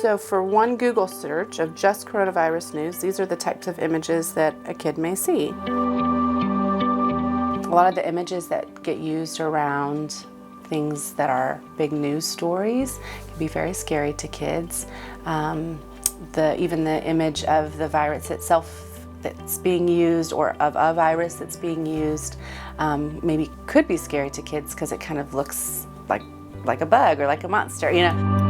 So for one Google search of just coronavirus news, these are the types of images that a kid may see. A lot of the images that get used around things that are big news stories can be very scary to kids. Even the image of the virus itself that's being used, or of a virus that's being used, maybe could be scary to kids because it kind of looks like a bug or like a monster, you know.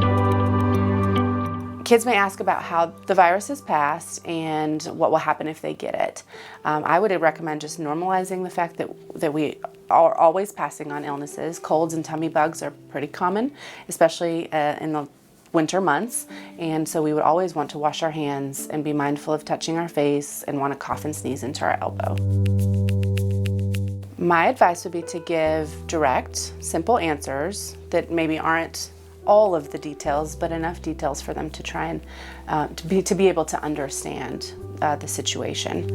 Kids may ask about how the virus has passed and what will happen if they get it. I would recommend just normalizing the fact that we are always passing on illnesses. Colds and tummy bugs are pretty common, especially in the winter months, and so we would always want to wash our hands and be mindful of touching our face and want to cough and sneeze into our elbow. My advice would be to give direct, simple answers that maybe aren't all of the details, but enough details for them to try and to be able to understand the situation.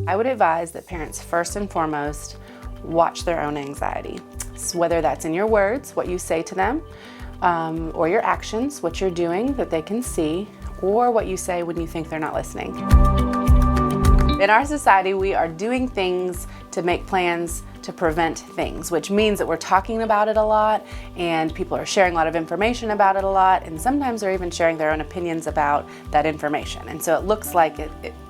I would advise that parents first and foremost watch their own anxiety. So whether that's in your words, what you say to them, or your actions, what you're doing that they can see, or what you say when you think they're not listening. In our society, we are doing things to make plans to prevent things, which means that we're talking about it a lot, and people are sharing a lot of information about it a lot, and sometimes they're even sharing their own opinions about that information. And so it looks like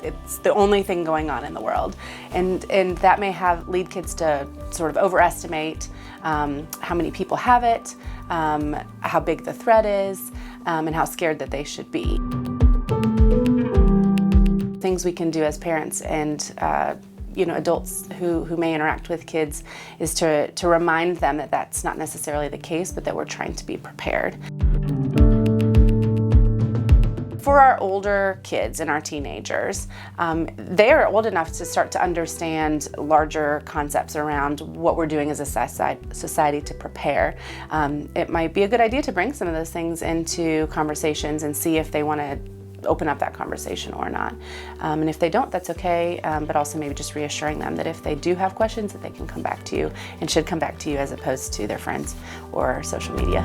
it's the only thing going on in the world. And that may lead kids to sort of overestimate how many people have it, how big the threat is, and how scared that they should be. Things we can do as parents and adults who may interact with kids is to remind them that that's not necessarily the case, but that we're trying to be prepared. For our older kids and our teenagers, they are old enough to start to understand larger concepts around what we're doing as a society to prepare. It might be a good idea to bring some of those things into conversations and see if they want to open up that conversation or not. And if they don't, that's okay, but also maybe just reassuring them that if they do have questions, that they can come back to you and should come back to you as opposed to their friends or social media.